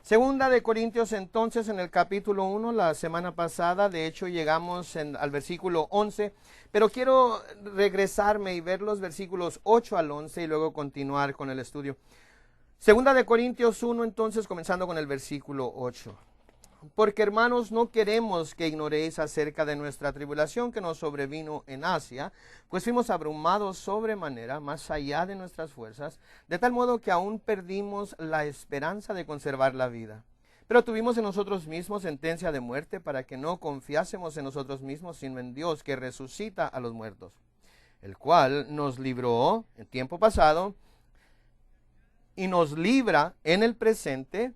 Segunda de Corintios entonces en el capítulo 1, la semana pasada, de hecho llegamos al versículo 11, pero quiero regresarme y ver los versículos 8 al 11 y luego continuar con el estudio. Segunda de Corintios 1 entonces comenzando con el versículo 8. Porque hermanos, no queremos que ignoréis acerca de nuestra tribulación que nos sobrevino en Asia, pues fuimos abrumados sobremanera, más allá de nuestras fuerzas, de tal modo que aún perdimos la esperanza de conservar la vida. Pero tuvimos en nosotros mismos sentencia de muerte para que no confiásemos en nosotros mismos, sino en Dios que resucita a los muertos, el cual nos libró en tiempo pasado y nos libra en el presente,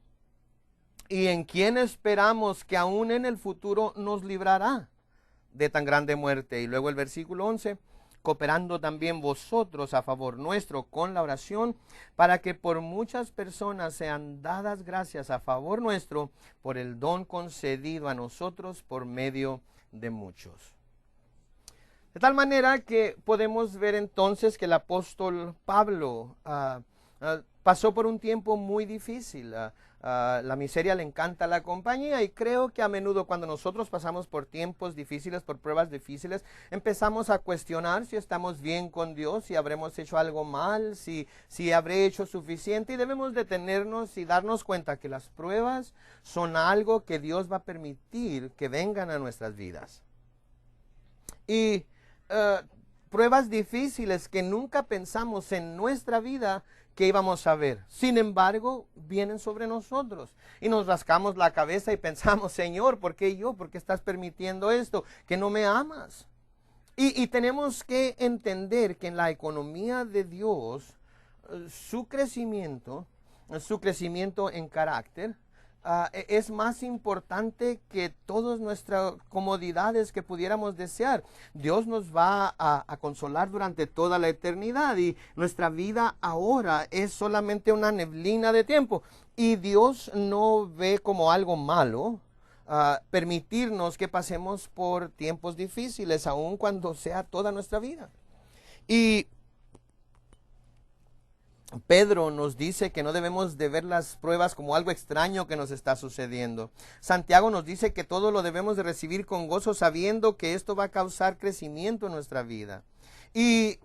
y en quien esperamos que aún en el futuro nos librará de tan grande muerte. Y luego el versículo 11, cooperando también vosotros a favor nuestro con la oración, para que por muchas personas sean dadas gracias a favor nuestro por el don concedido a nosotros por medio de muchos. De tal manera que podemos ver entonces que el apóstol Pablo pasó por un tiempo muy difícil. La miseria le encanta la compañía, y creo que a menudo cuando nosotros pasamos por tiempos difíciles, por pruebas difíciles, empezamos a cuestionar si estamos bien con Dios, si habremos hecho algo mal, si habré hecho suficiente, y debemos detenernos y darnos cuenta que las pruebas son algo que Dios va a permitir que vengan a nuestras vidas. Y pruebas difíciles que nunca pensamos en nuestra vida que íbamos a ver. Sin embargo, vienen sobre nosotros y nos rascamos la cabeza y pensamos, Señor, ¿por qué yo? ¿Por qué estás permitiendo esto? ¿Que no me amas? Y tenemos que entender que en la economía de Dios, su crecimiento en carácter, es más importante que todas nuestras comodidades que pudiéramos desear. Dios nos va a consolar durante toda la eternidad, y nuestra vida ahora es solamente una neblina de tiempo, y Dios no ve como algo malo permitirnos que pasemos por tiempos difíciles, aun cuando sea toda nuestra vida. Y Pedro nos dice que no debemos de ver las pruebas como algo extraño que nos está sucediendo. Santiago nos dice que todo lo debemos de recibir con gozo, sabiendo que esto va a causar crecimiento en nuestra vida. Y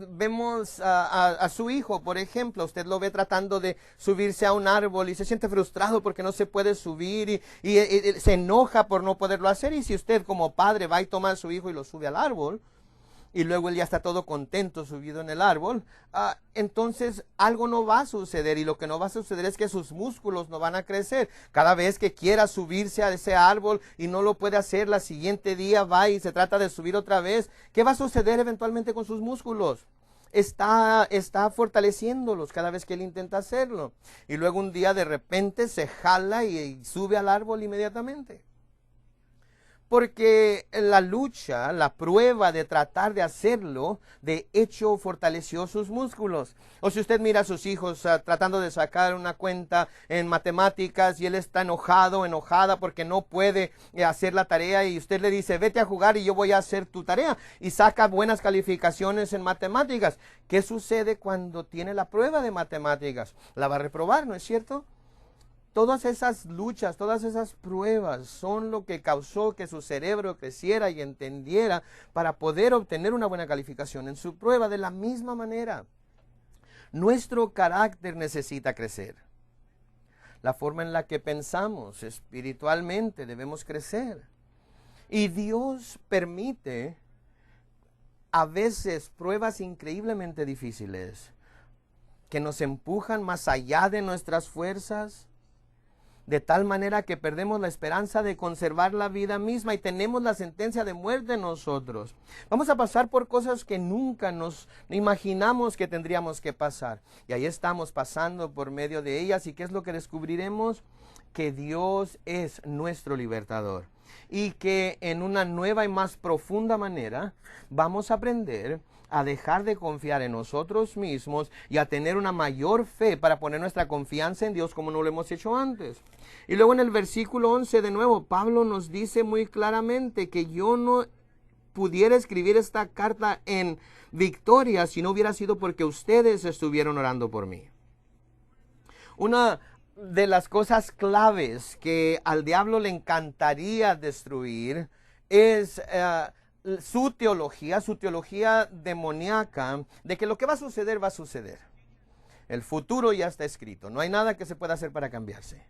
vemos a su hijo, por ejemplo, usted lo ve tratando de subirse a un árbol y se siente frustrado porque no se puede subir y se enoja por no poderlo hacer. Y si usted como padre va y toma a su hijo y lo sube al árbol, y luego él ya está todo contento subido en el árbol, entonces algo no va a suceder, y lo que no va a suceder es que sus músculos no van a crecer. Cada vez que quiera subirse a ese árbol y no lo puede hacer, la siguiente día va y se trata de subir otra vez. ¿Qué va a suceder eventualmente con sus músculos? Está fortaleciéndolos cada vez que él intenta hacerlo, y luego un día de repente se jala y sube al árbol inmediatamente. Porque la lucha, la prueba de tratar de hacerlo, de hecho fortaleció sus músculos. O si usted mira a sus hijos tratando de sacar una cuenta en matemáticas y él está enojada porque no puede hacer la tarea, y usted le dice, vete a jugar y yo voy a hacer tu tarea, y saca buenas calificaciones en matemáticas. ¿Qué sucede cuando tiene la prueba de matemáticas? La va a reprobar, ¿no es cierto? Todas esas luchas, todas esas pruebas son lo que causó que su cerebro creciera y entendiera para poder obtener una buena calificación en su prueba. De la misma manera, nuestro carácter necesita crecer. La forma en la que pensamos espiritualmente debemos crecer. Y Dios permite a veces pruebas increíblemente difíciles que nos empujan más allá de nuestras fuerzas, de tal manera que perdemos la esperanza de conservar la vida misma y tenemos la sentencia de muerte en nosotros. Vamos a pasar por cosas que nunca nos imaginamos que tendríamos que pasar. Y ahí estamos pasando por medio de ellas. ¿Y qué es lo que descubriremos? Que Dios es nuestro libertador. Y que en una nueva y más profunda manera vamos a aprender a dejar de confiar en nosotros mismos y a tener una mayor fe para poner nuestra confianza en Dios como no lo hemos hecho antes. Y luego en el versículo 11 de nuevo, Pablo nos dice muy claramente que yo no pudiera escribir esta carta en victoria si no hubiera sido porque ustedes estuvieron orando por mí. de las cosas claves que al diablo le encantaría destruir es su teología demoníaca de que lo que va a suceder va a suceder. El futuro ya está escrito, no hay nada que se pueda hacer para cambiarse.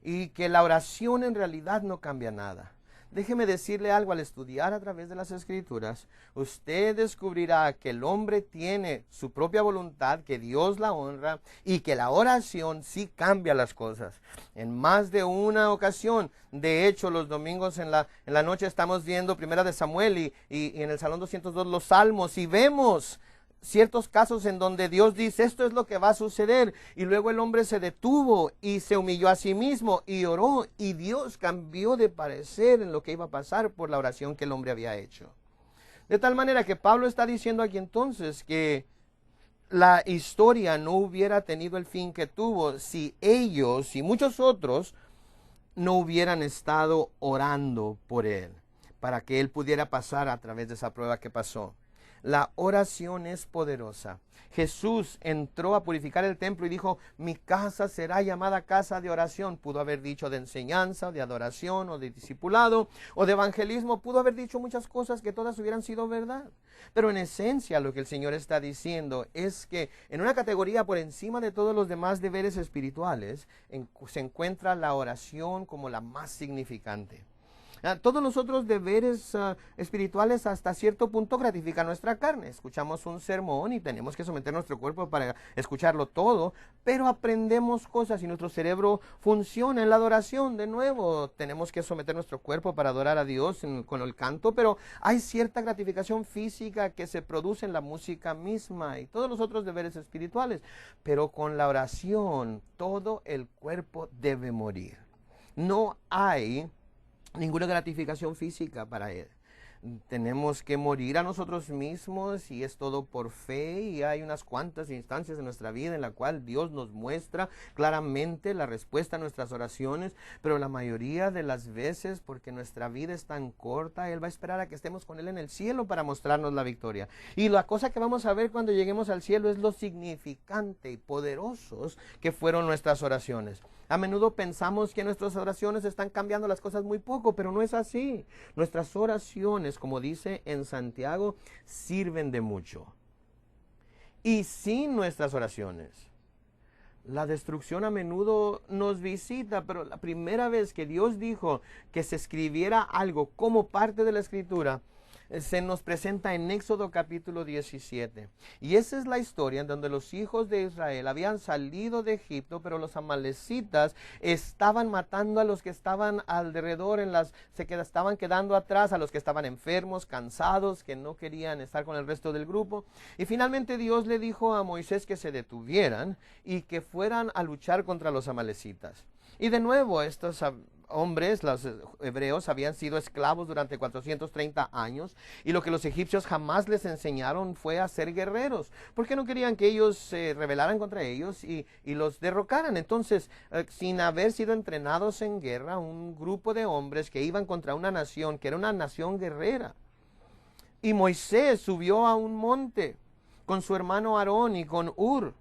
Y que la oración en realidad no cambia nada. Déjeme decirle algo, al estudiar a través de las Escrituras, usted descubrirá que el hombre tiene su propia voluntad, que Dios la honra y que la oración sí cambia las cosas. En más de una ocasión, de hecho, los domingos en la noche estamos viendo Primera de Samuel y en el Salón 202 los Salmos y vemos ciertos casos en donde Dios dice, esto es lo que va a suceder, y luego el hombre se detuvo y se humilló a sí mismo y oró, y Dios cambió de parecer en lo que iba a pasar por la oración que el hombre había hecho. De tal manera que Pablo está diciendo aquí entonces que la historia no hubiera tenido el fin que tuvo si ellos y muchos otros no hubieran estado orando por él, para que él pudiera pasar a través de esa prueba que pasó. La oración es poderosa. Jesús entró a purificar el templo y dijo, mi casa será llamada casa de oración. Pudo haber dicho de enseñanza, de adoración, o de discipulado, o de evangelismo. Pudo haber dicho muchas cosas que todas hubieran sido verdad. Pero en esencia lo que el Señor está diciendo es que en una categoría por encima de todos los demás deberes espirituales, se encuentra la oración como la más significante. Todos los otros deberes espirituales hasta cierto punto gratifican nuestra carne. Escuchamos un sermón y tenemos que someter nuestro cuerpo para escucharlo todo, pero aprendemos cosas y nuestro cerebro funciona en la adoración. De nuevo, tenemos que someter nuestro cuerpo para adorar a Dios con el canto, pero hay cierta gratificación física que se produce en la música misma y todos los otros deberes espirituales. Pero con la oración, todo el cuerpo debe morir. No hay ninguna gratificación física para él. Tenemos que morir a nosotros mismos y es todo por fe, y hay unas cuantas instancias en nuestra vida en la cual Dios nos muestra claramente la respuesta a nuestras oraciones, pero la mayoría de las veces, porque nuestra vida es tan corta, Él va a esperar a que estemos con Él en el cielo para mostrarnos la victoria. Y la cosa que vamos a ver cuando lleguemos al cielo es lo significante y poderosos que fueron nuestras oraciones. A menudo pensamos que nuestras oraciones están cambiando las cosas muy poco, pero no es así. Nuestras oraciones, como dice en Santiago, sirven de mucho. Y sin nuestras oraciones, la destrucción a menudo nos visita, pero la primera vez que Dios dijo que se escribiera algo como parte de la Escritura, se nos presenta en Éxodo capítulo 17. Y esa es la historia en donde los hijos de Israel habían salido de Egipto, pero los amalecitas estaban matando a los que estaban alrededor, estaban quedando atrás, a los que estaban enfermos, cansados, que no querían estar con el resto del grupo. Y finalmente Dios le dijo a Moisés que se detuvieran y que fueran a luchar contra los amalecitas. Y de nuevo estos hombres, los hebreos, habían sido esclavos durante 430 años y lo que los egipcios jamás les enseñaron fue a ser guerreros, porque no querían que ellos se rebelaran contra ellos y los derrocaran. Entonces, sin haber sido entrenados en guerra, un grupo de hombres que iban contra una nación que era una nación guerrera. Y Moisés subió a un monte con su hermano Aarón y con Hur.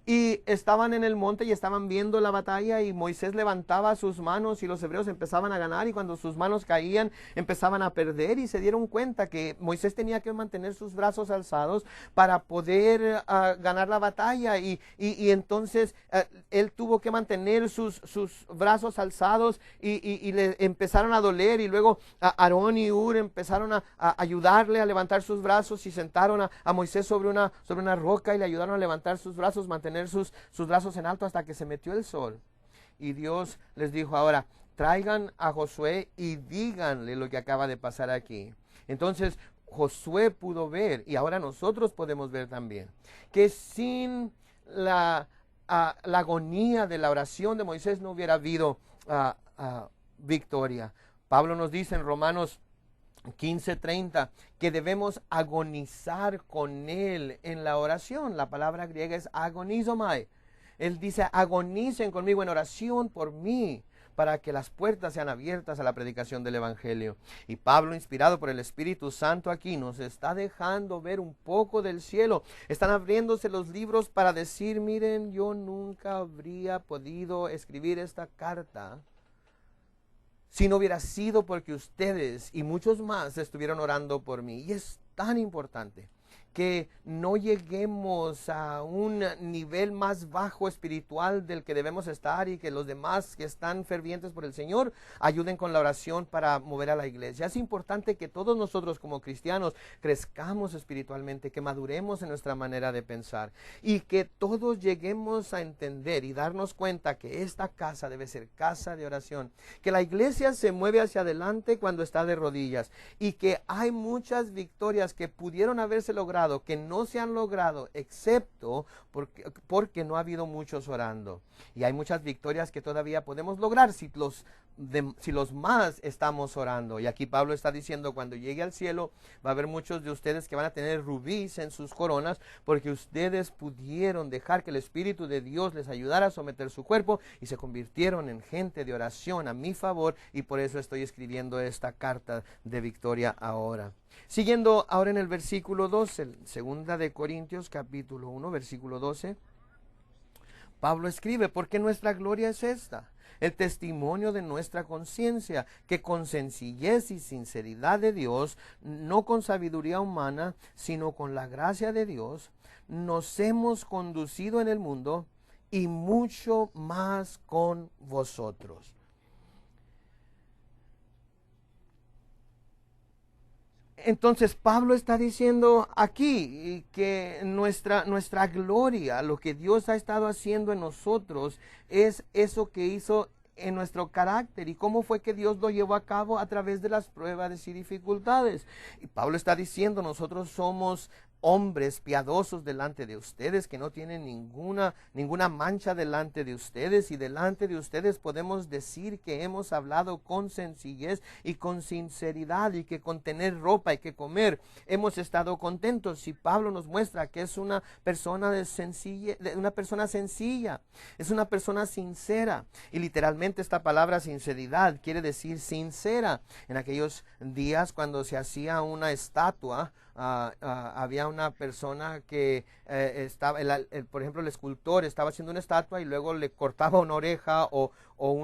Y estaban en el monte y estaban viendo la batalla, y Moisés levantaba sus manos y los hebreos empezaban a ganar, y cuando sus manos caían empezaban a perder, y se dieron cuenta que Moisés tenía que mantener sus brazos alzados para poder ganar la batalla, y entonces él tuvo que mantener sus brazos alzados y le empezaron a doler, y luego Aarón y Hur empezaron a ayudarle a levantar sus brazos y sentaron a Moisés sobre una roca y le ayudaron a levantar sus brazos, mantener sus brazos en alto hasta que se metió el sol. Y Dios les dijo: ahora traigan a Josué y díganle lo que acaba de pasar aquí. Entonces Josué pudo ver, y ahora nosotros podemos ver también, que sin la agonía de la oración de Moisés no hubiera habido victoria. Pablo nos dice en Romanos 15:30 que debemos agonizar con Él en la oración. La palabra griega es agonizomai. Él dice: agonicen conmigo en oración por mí, para que las puertas sean abiertas a la predicación del Evangelio. Y Pablo, inspirado por el Espíritu Santo aquí, nos está dejando ver un poco del cielo. Están abriéndose los libros para decir, miren, yo nunca habría podido escribir esta carta si no hubiera sido porque ustedes y muchos más estuvieron orando por mí. Y es tan importante que no lleguemos a un nivel más bajo espiritual del que debemos estar, y que los demás que están fervientes por el Señor ayuden con la oración para mover a la iglesia. Es importante que todos nosotros como cristianos crezcamos espiritualmente, que maduremos en nuestra manera de pensar, y que todos lleguemos a entender y darnos cuenta que esta casa debe ser casa de oración, que la iglesia se mueve hacia adelante cuando está de rodillas, y que hay muchas victorias que pudieron haberse logrado, que no se han logrado, excepto porque no ha habido muchos orando. Y hay muchas victorias que todavía podemos lograr si los más estamos orando. Y aquí Pablo está diciendo, cuando llegue al cielo va a haber muchos de ustedes que van a tener rubíes en sus coronas, porque ustedes pudieron dejar que el Espíritu de Dios les ayudara a someter su cuerpo y se convirtieron en gente de oración a mi favor, y por eso estoy escribiendo esta carta de victoria ahora. Siguiendo ahora en el versículo 12, segunda de Corintios capítulo 1, versículo 12, Pablo escribe, porque nuestra gloria es esta, el testimonio de nuestra conciencia, que con sencillez y sinceridad de Dios, no con sabiduría humana, sino con la gracia de Dios, nos hemos conducido en el mundo, y mucho más con vosotros. Entonces Pablo está diciendo aquí que nuestra gloria, lo que Dios ha estado haciendo en nosotros, es eso que hizo en nuestro carácter, y cómo fue que Dios lo llevó a cabo a través de las pruebas y dificultades. Y Pablo está diciendo, nosotros somos hombres piadosos delante de ustedes, que no tienen ninguna mancha delante de ustedes, y delante de ustedes podemos decir que hemos hablado con sencillez y con sinceridad, y que con tener ropa y que comer hemos estado contentos. Y Pablo nos muestra que es una persona sencilla, es una persona sincera, y literalmente esta palabra sinceridad quiere decir sincera. En aquellos días, cuando se hacía una estatua, había una persona que estaba, por ejemplo, el escultor estaba haciendo una estatua y luego le cortaba una oreja o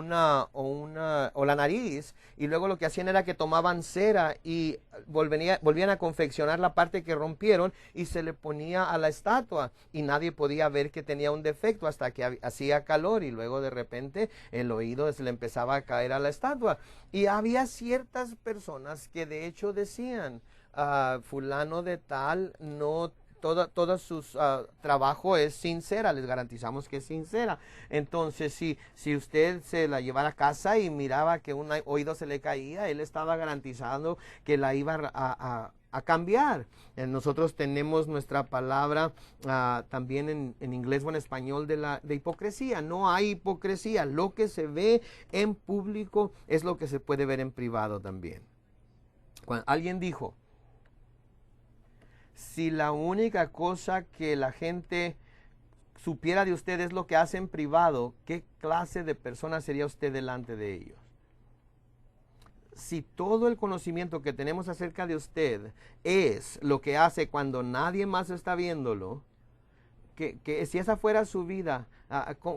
la nariz, y luego lo que hacían era que tomaban cera y volvían a confeccionar la parte que rompieron y se le ponía a la estatua, y nadie podía ver que tenía un defecto hasta que hacía calor, y luego de repente el oído se le empezaba a caer a la estatua. Y había ciertas personas que de hecho decían, fulano de tal, no, todo su trabajo es sincera, les garantizamos que es sincera. Entonces, si usted se la llevara a casa y miraba que un oído se le caía, él estaba garantizando que la iba a cambiar. Nosotros tenemos nuestra palabra también en inglés o en español de hipocresía. No hay hipocresía. Lo que se ve en público es lo que se puede ver en privado también. Cuando alguien dijo, si la única cosa que la gente supiera de usted es lo que hace en privado, ¿qué clase de persona sería usted delante de ellos? Si todo el conocimiento que tenemos acerca de usted es lo que hace cuando nadie más está viéndolo, que si esa fuera su vida,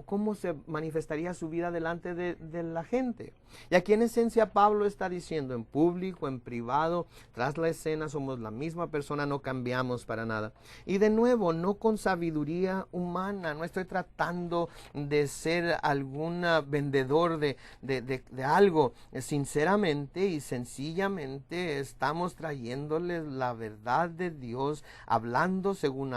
¿cómo se manifestaría su vida delante de la gente? Y aquí en esencia Pablo está diciendo, en público, en privado, tras la escena somos la misma persona, no cambiamos para nada. Y de nuevo, no con sabiduría humana, no estoy tratando de ser algún vendedor de algo. Sinceramente y sencillamente estamos trayéndoles la verdad de Dios, hablando según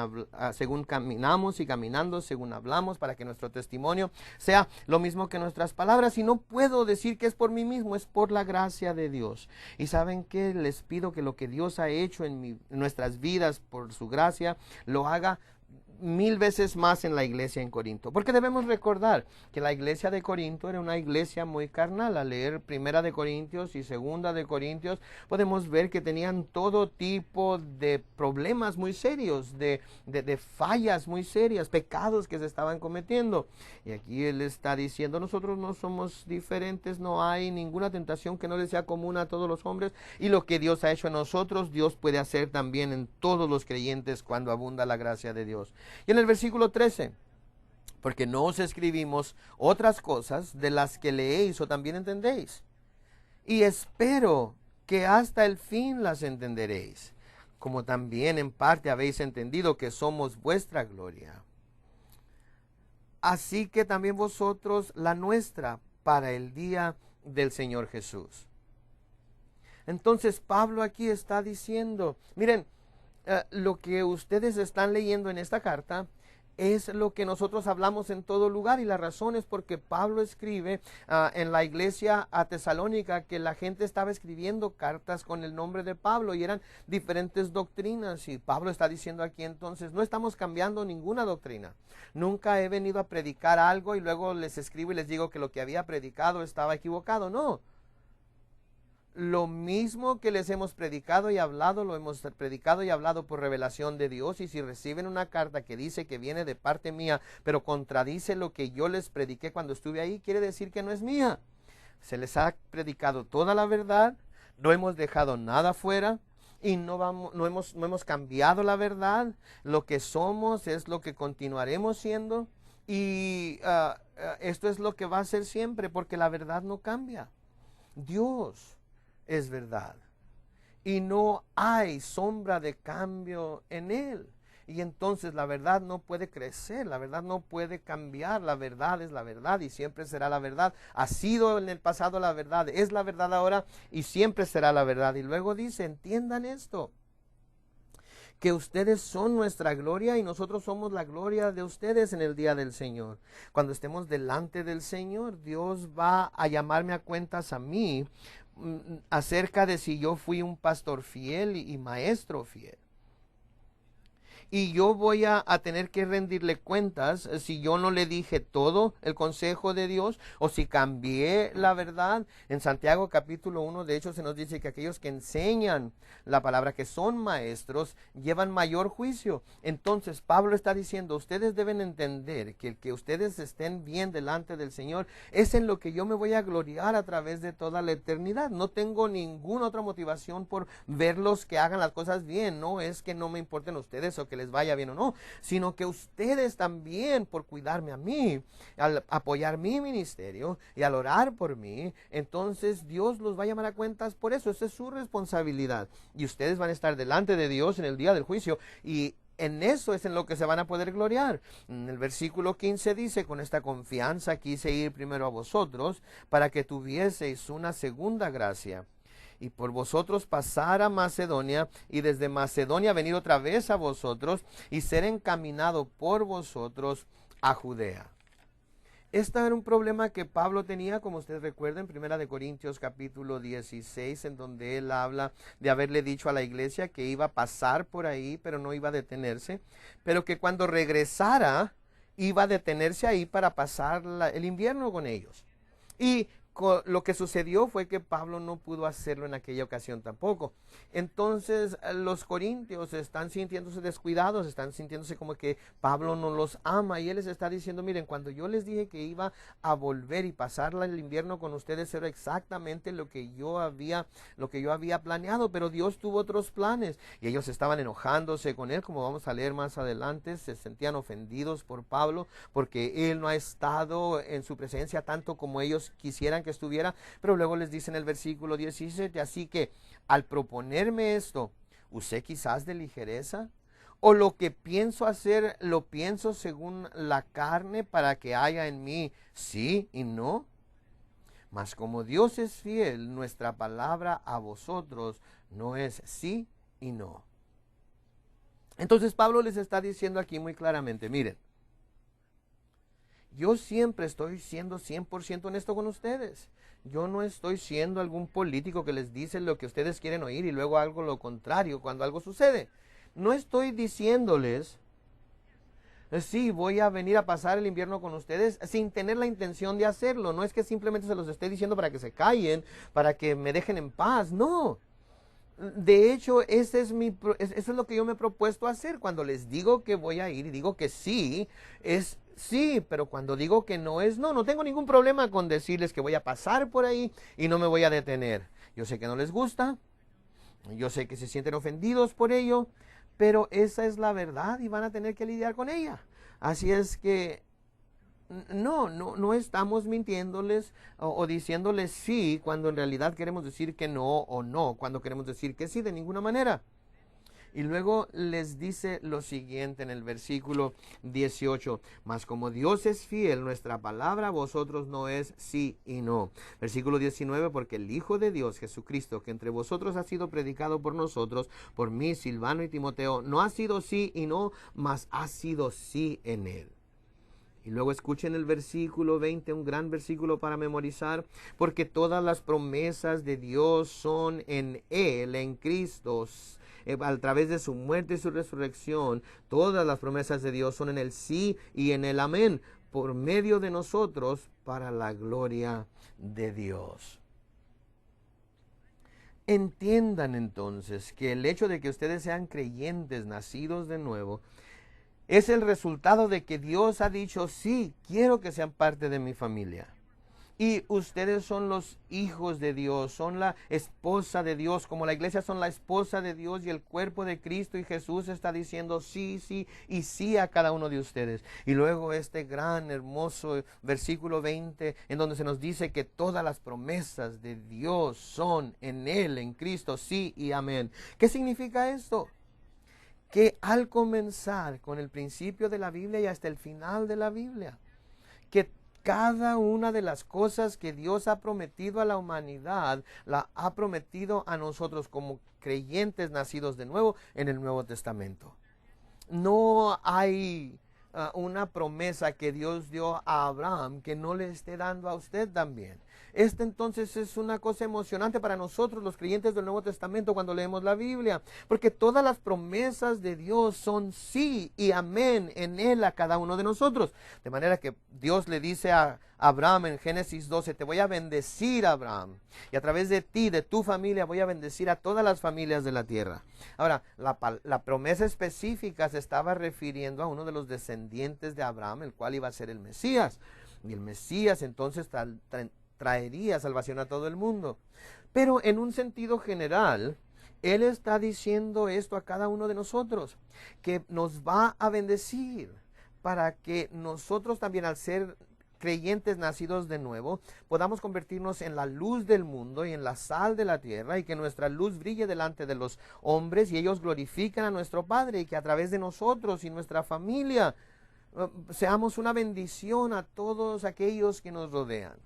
caminamos, y caminando según hablamos, para que nuestro testimonio sea lo mismo que nuestras palabras. Y no puedo decir que es por mí mismo, es por la gracia de Dios. Y ¿saben qué? Les pido que lo que Dios ha hecho en nuestras vidas por su gracia, lo haga 1000 veces más en la iglesia en Corinto. Porque debemos recordar que la iglesia de Corinto era una iglesia muy carnal. Al leer Primera de Corintios y Segunda de Corintios, podemos ver que tenían todo tipo de problemas muy serios, de fallas muy serias, pecados que se estaban cometiendo. Y aquí él está diciendo, nosotros no somos diferentes, no hay ninguna tentación que no le sea común a todos los hombres, y lo que Dios ha hecho en nosotros, Dios puede hacer también en todos los creyentes cuando abunda la gracia de Dios. Y en el versículo 13, porque no os escribimos otras cosas de las que leéis o también entendéis, y espero que hasta el fin las entenderéis, como también en parte habéis entendido que somos vuestra gloria. Así que también vosotros la nuestra para el día del Señor Jesús. Entonces Pablo aquí está diciendo, miren, lo que ustedes están leyendo en esta carta es lo que nosotros hablamos en todo lugar, y la razón es porque Pablo escribe en la iglesia a Tesalónica que la gente estaba escribiendo cartas con el nombre de Pablo y eran diferentes doctrinas, y Pablo está diciendo aquí entonces, no estamos cambiando ninguna doctrina. Nunca he venido a predicar algo y luego les escribo y les digo que lo que había predicado estaba equivocado. No. Lo mismo que les hemos predicado y hablado, lo hemos predicado y hablado por revelación de Dios. Y si reciben una carta que dice que viene de parte mía, pero contradice lo que yo les prediqué cuando estuve ahí, quiere decir que no es mía. Se les ha predicado toda la verdad, no hemos dejado nada fuera y no hemos cambiado la verdad. Lo que somos es lo que continuaremos siendo, y esto es lo que va a ser siempre, porque la verdad no cambia. Dios es verdad y no hay sombra de cambio en él, y entonces la verdad no puede crecer, la verdad no puede cambiar. La verdad es la verdad y siempre será la verdad. Ha sido en el pasado la verdad, es la verdad ahora y siempre será la verdad. Y luego dice, entiendan esto, que ustedes son nuestra gloria y nosotros somos la gloria de ustedes en el día del Señor. Cuando estemos delante del Señor, Dios va a llamarme a cuentas a mí acerca de si yo fui un pastor fiel y maestro fiel. Y yo voy a tener que rendirle cuentas si yo no le dije todo el consejo de Dios o si cambié la verdad. En Santiago capítulo 1 de hecho se nos dice que aquellos que enseñan la palabra, que son maestros, llevan mayor juicio. Entonces Pablo está diciendo, ustedes deben entender que el que ustedes estén bien delante del Señor es en lo que yo me voy a gloriar a través de toda la eternidad. No tengo ninguna otra motivación por verlos que hagan las cosas bien. No es que no me importen ustedes o que les vaya bien o no, sino que ustedes también, por cuidarme a mí, al apoyar mi ministerio y al orar por mí, entonces Dios los va a llamar a cuentas por eso. Esa es su responsabilidad y ustedes van a estar delante de Dios en el día del juicio, y en eso es en lo que se van a poder gloriar. En el versículo 15 dice, con esta confianza quise ir primero a vosotros para que tuvieseis una segunda gracia, y por vosotros pasar a Macedonia, y desde Macedonia venir otra vez a vosotros, y ser encaminado por vosotros a Judea. Este era un problema que Pablo tenía, como ustedes recuerdan, en 1 Corintios capítulo 16, en donde él habla de haberle dicho a la iglesia que iba a pasar por ahí, pero no iba a detenerse, pero que cuando regresara, iba a detenerse ahí para pasar el invierno con ellos. Y lo que sucedió fue que Pablo no pudo hacerlo en aquella ocasión tampoco. Entonces los corintios están sintiéndose descuidados, están sintiéndose como que Pablo no los ama, y él les está diciendo, miren, cuando yo les dije que iba a volver y pasar el invierno con ustedes, era exactamente lo que yo había planeado, pero Dios tuvo otros planes. Y ellos estaban enojándose con él, como vamos a leer más adelante. Se sentían ofendidos por Pablo porque él no ha estado en su presencia tanto como ellos quisieran que estuviera. Pero luego les dice en el versículo 17, así que al proponerme esto, ¿usé quizás de ligereza? ¿O lo que pienso hacer, lo pienso según la carne para que haya en mí sí y no? Mas como Dios es fiel, nuestra palabra a vosotros no es sí y no. Entonces Pablo les está diciendo aquí muy claramente, miren, yo siempre estoy siendo 100% honesto con ustedes. Yo no estoy siendo algún político que les dice lo que ustedes quieren oír y luego algo lo contrario cuando algo sucede. No estoy diciéndoles Sí, voy a venir a pasar el invierno con ustedes sin tener la intención de hacerlo. No es que simplemente se los esté diciendo para que se callen, para que me dejen en paz. No. De hecho, eso es lo que yo me he propuesto hacer. Cuando les digo que voy a ir y digo que sí, es sí, pero cuando digo que no es no. No tengo ningún problema con decirles que voy a pasar por ahí y no me voy a detener. Yo sé que no les gusta, yo sé que se sienten ofendidos por ello, pero esa es la verdad y van a tener que lidiar con ella. Así es que no estamos mintiéndoles o diciéndoles sí cuando en realidad queremos decir que no o no, cuando queremos decir que sí de ninguna manera. Y luego les dice lo siguiente en el versículo 18, mas como Dios es fiel, nuestra palabra a vosotros no es sí y no. Versículo 19, porque el Hijo de Dios, Jesucristo, que entre vosotros ha sido predicado por nosotros, por mí, Silvano y Timoteo, no ha sido sí y no, mas ha sido sí en él. Y luego escuchen el versículo 20, un gran versículo para memorizar, porque todas las promesas de Dios son en Él, en Cristo, a través de su muerte y su resurrección. Todas las promesas de Dios son en el sí y en el amén, por medio de nosotros, para la gloria de Dios. Entiendan entonces que el hecho de que ustedes sean creyentes, nacidos de nuevo, es el resultado de que Dios ha dicho, sí, quiero que sean parte de mi familia. Y ustedes son los hijos de Dios, son la esposa de Dios, como la iglesia son la esposa de Dios y el cuerpo de Cristo, y Jesús está diciendo sí, sí y sí a cada uno de ustedes. Y luego este gran, hermoso versículo 20, en donde se nos dice que todas las promesas de Dios son en Él, en Cristo, sí y amén. ¿Qué significa esto? Que al comenzar con el principio de la Biblia y hasta el final de la Biblia, que cada una de las cosas que Dios ha prometido a la humanidad, la ha prometido a nosotros como creyentes nacidos de nuevo en el Nuevo Testamento. No hay una promesa que Dios dio a Abraham que no le esté dando a usted también. Entonces es una cosa emocionante para nosotros los creyentes del Nuevo Testamento cuando leemos la Biblia, porque todas las promesas de Dios son sí y amén en Él a cada uno de nosotros. De manera que Dios le dice a Abraham en Génesis 12, te voy a bendecir, Abraham, y a través de ti, de tu familia, voy a bendecir a todas las familias de la tierra. Ahora, la promesa específica se estaba refiriendo a uno de los descendientes de Abraham, el cual iba a ser el Mesías. Y el Mesías entonces traería salvación a todo el mundo. Pero en un sentido general, Él está diciendo esto a cada uno de nosotros, que nos va a bendecir para que nosotros también, al ser creyentes nacidos de nuevo, podamos convertirnos en la luz del mundo y en la sal de la tierra, y que nuestra luz brille delante de los hombres y ellos glorifiquen a nuestro Padre, y que a través de nosotros y nuestra familia seamos una bendición a todos aquellos que nos rodean.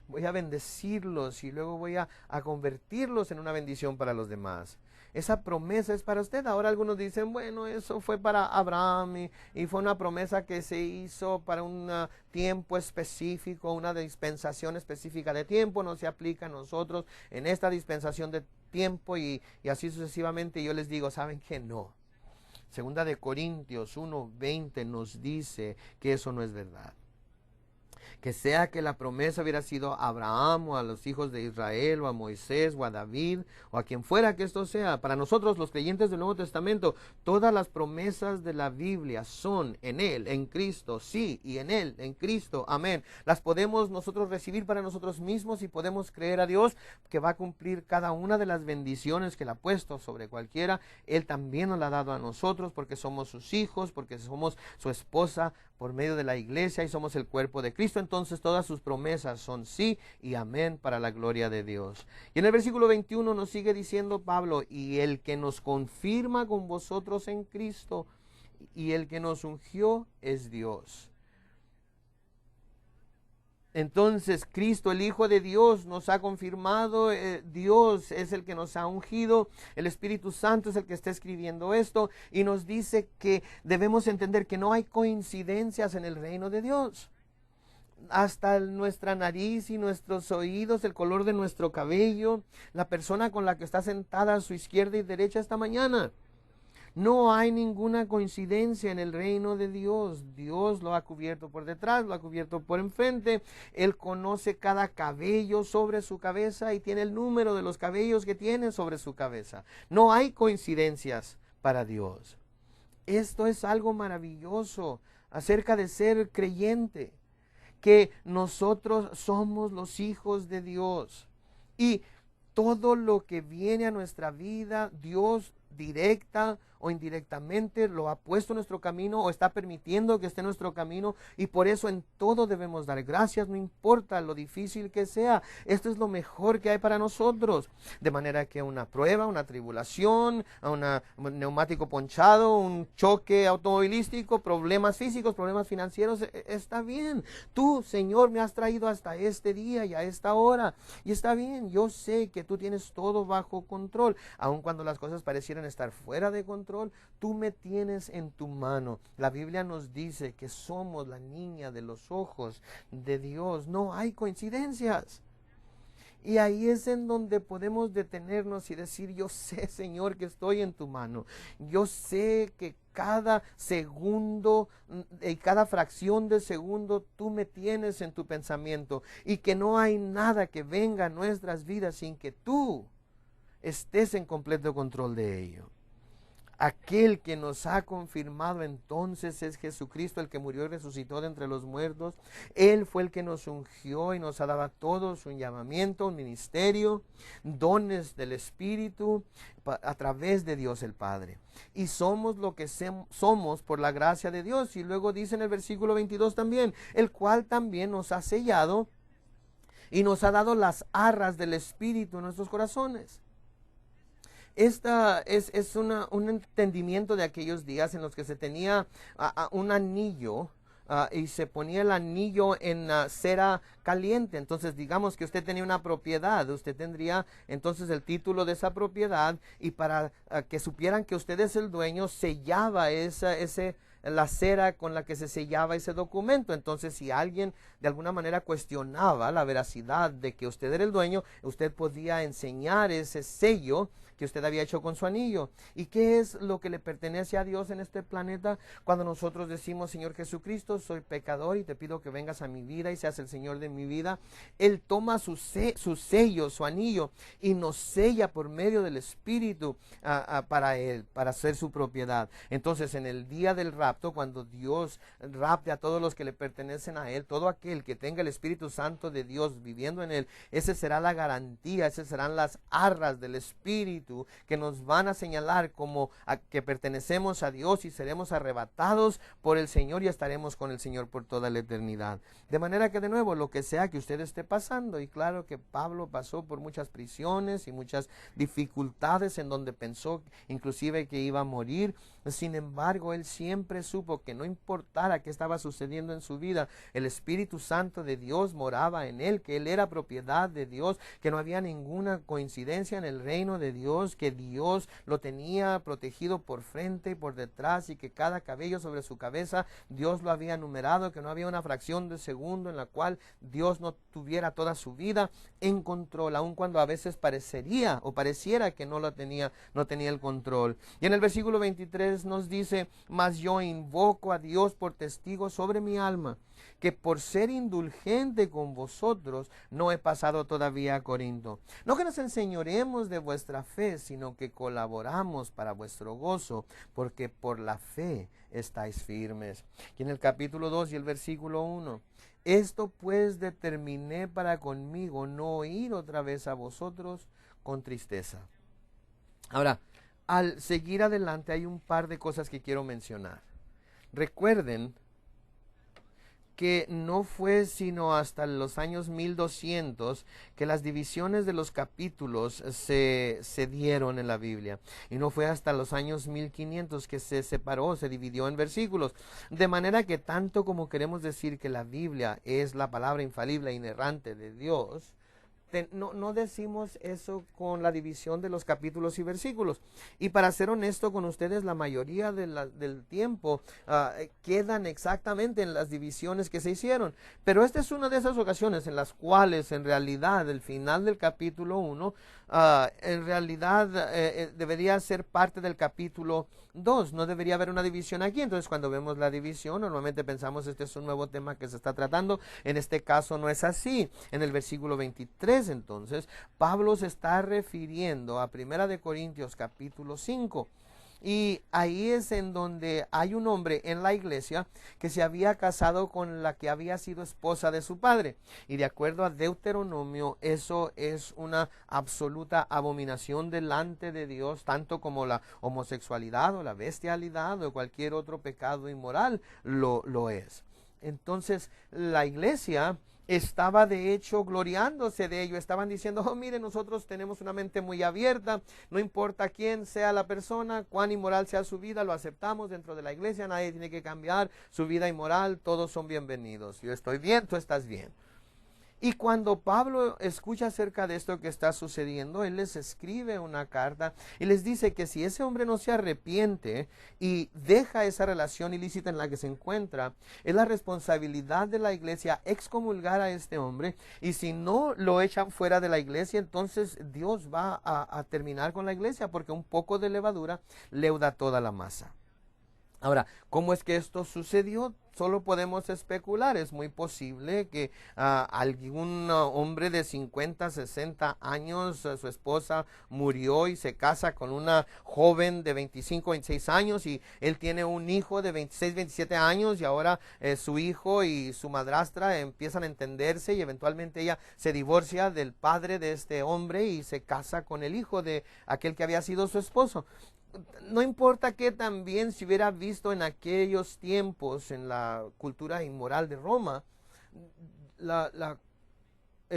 Voy a bendecirlos y luego voy a convertirlos en una bendición para los demás. Esa promesa es para usted. Ahora algunos dicen, bueno, eso fue para Abraham y fue una promesa que se hizo para un tiempo específico, una dispensación específica de tiempo, no se aplica a nosotros en esta dispensación de tiempo y así sucesivamente. Y yo les digo, ¿saben qué? No. Segunda de Corintios 1:20 nos dice que eso no es verdad. Que sea que la promesa hubiera sido a Abraham o a los hijos de Israel o a Moisés o a David o a quien fuera que esto sea. Para nosotros los creyentes del Nuevo Testamento, todas las promesas de la Biblia son en Él, en Cristo, sí, y en Él, en Cristo, amén. Las podemos nosotros recibir para nosotros mismos y podemos creer a Dios que va a cumplir cada una de las bendiciones que Él ha puesto sobre cualquiera. Él también nos la ha dado a nosotros porque somos sus hijos, porque somos su esposa por medio de la iglesia y somos el cuerpo de Cristo. Entonces todas sus promesas son sí y amén para la gloria de Dios. Y en el versículo 21 nos sigue diciendo Pablo, y el que nos confirma con vosotros en Cristo y el que nos ungió es Dios. Entonces Cristo, el Hijo de Dios, nos ha confirmado, Dios es el que nos ha ungido, el Espíritu Santo es el que está escribiendo esto y nos dice que debemos entender que no hay coincidencias en el reino de Dios. Hasta nuestra nariz y nuestros oídos, el color de nuestro cabello, la persona con la que está sentada a su izquierda y derecha esta mañana. No hay ninguna coincidencia en el reino de Dios. Dios lo ha cubierto por detrás, lo ha cubierto por enfrente. Él conoce cada cabello sobre su cabeza y tiene el número de los cabellos que tiene sobre su cabeza. No hay coincidencias para Dios. Esto es algo maravilloso acerca de ser creyente, que nosotros somos los hijos de Dios y todo lo que viene a nuestra vida, Dios directa o indirectamente lo ha puesto en nuestro camino o está permitiendo que esté en nuestro camino, y por eso en todo debemos dar gracias, no importa lo difícil que sea. Esto es lo mejor que hay para nosotros, de manera que una prueba, una tribulación, un neumático ponchado, un choque automovilístico, problemas físicos, problemas financieros, está bien. Tú, Señor, me has traído hasta este día y a esta hora, y está bien. Yo sé que tú tienes todo bajo control, aun cuando las cosas parecieran estar fuera de control. Tú me tienes en tu mano. La Biblia nos dice que somos la niña de los ojos de Dios. No hay coincidencias. Y ahí es en donde podemos detenernos y decir: yo sé, Señor, que estoy en tu mano. Yo sé que cada segundo y cada fracción de segundo tú me tienes en tu pensamiento, y que no hay nada que venga a nuestras vidas sin que tú estés en completo control de ello. Aquel que nos ha confirmado entonces es Jesucristo, el que murió y resucitó de entre los muertos. Él fue el que nos ungió y nos ha dado a todos un llamamiento, un ministerio, dones del Espíritu a través de Dios el Padre. Y somos lo que somos por la gracia de Dios. Y luego dice en el versículo 22 también: el cual también nos ha sellado y nos ha dado las arras del Espíritu en nuestros corazones. Esta es un entendimiento de aquellos días en los que se tenía un anillo y se ponía el anillo en cera caliente. Entonces, digamos que usted tenía una propiedad, usted tendría entonces el título de esa propiedad, y para que supieran que usted es el dueño, sellaba la cera con la que se sellaba ese documento. Entonces, si alguien de alguna manera cuestionaba la veracidad de que usted era el dueño, usted podía enseñar ese sello que usted había hecho con su anillo. ¿Y qué es lo que le pertenece a Dios en este planeta? Cuando nosotros decimos: Señor Jesucristo, soy pecador y te pido que vengas a mi vida y seas el Señor de mi vida, Él toma su sello, su anillo, y nos sella por medio del Espíritu para Él, para ser su propiedad. Entonces, en el día del rapto, cuando Dios rapte a todos los que le pertenecen a Él, todo aquel que tenga el Espíritu Santo de Dios viviendo en Él, esa será la garantía, esas serán las arras del Espíritu que nos van a señalar como a que pertenecemos a Dios, y seremos arrebatados por el Señor y estaremos con el Señor por toda la eternidad. De manera que, de nuevo, lo que sea que usted esté pasando, y claro que Pablo pasó por muchas prisiones y muchas dificultades en donde pensó inclusive que iba a morir, sin embargo, él siempre supo que no importara qué estaba sucediendo en su vida, el Espíritu Santo de Dios moraba en él, que él era propiedad de Dios, que no había ninguna coincidencia en el reino de Dios, que Dios lo tenía protegido por frente y por detrás, y que cada cabello sobre su cabeza Dios lo había numerado, que no había una fracción de segundo en la cual Dios no tuviera toda su vida en control, aun cuando a veces pareciera que no tenía el control. Y en el versículo 23 nos dice: mas yo invoco a Dios por testigo sobre mi alma, que por ser indulgente con vosotros no he pasado todavía a Corinto. No que nos enseñoremos de vuestra fe, sino que colaboramos para vuestro gozo, porque por la fe estáis firmes. Y en el capítulo 2 y el versículo 1: esto pues determiné para conmigo no ir otra vez a vosotros con tristeza. Ahora, al seguir adelante hay un par de cosas que quiero mencionar. Recuerden que no fue sino hasta los años 1200 que las divisiones de los capítulos se dieron en la Biblia, y no fue hasta los años 1500 que se separó, se dividió en versículos, de manera que tanto como queremos decir que la Biblia es la palabra infalible e inerrante de Dios, no decimos eso con la división de los capítulos y versículos. Y para ser honesto con ustedes, la mayoría del tiempo quedan exactamente en las divisiones que se hicieron. Pero esta es una de esas ocasiones en las cuales en realidad el final del capítulo 1 en realidad debería ser parte del capítulo 2. No debería haber una división aquí. Entonces cuando vemos la división normalmente pensamos este es un nuevo tema que se está tratando. En este caso no es así. En el versículo 23 entonces Pablo se está refiriendo a 1 Corintios capítulo 5. Y ahí es en donde hay un hombre en la iglesia que se había casado con la que había sido esposa de su padre. Y de acuerdo a Deuteronomio, eso es una absoluta abominación delante de Dios, tanto como la homosexualidad o la bestialidad o cualquier otro pecado inmoral lo es. Entonces, la iglesia estaba de hecho gloriándose de ello. Estaban diciendo, oh, mire, nosotros tenemos una mente muy abierta, no importa quién sea la persona, cuán inmoral sea su vida, lo aceptamos dentro de la iglesia, nadie tiene que cambiar su vida inmoral, todos son bienvenidos. Yo estoy bien, tú estás bien. Y cuando Pablo escucha acerca de esto que está sucediendo, él les escribe una carta y les dice que si ese hombre no se arrepiente y deja esa relación ilícita en la que se encuentra, es la responsabilidad de la iglesia excomulgar a este hombre, y si no lo echan fuera de la iglesia, entonces Dios va a terminar con la iglesia, porque un poco de levadura leuda toda la masa. Ahora, ¿cómo es que esto sucedió? Solo podemos especular. Es muy posible que algún hombre de 50, 60 años, su esposa murió y se casa con una joven de 25, 26 años y él tiene un hijo de 26, 27 años y ahora su hijo y su madrastra empiezan a entenderse y eventualmente ella se divorcia del padre de este hombre y se casa con el hijo de aquel que había sido su esposo. No importa que también se hubiera visto en aquellos tiempos en la cultura inmoral de Roma,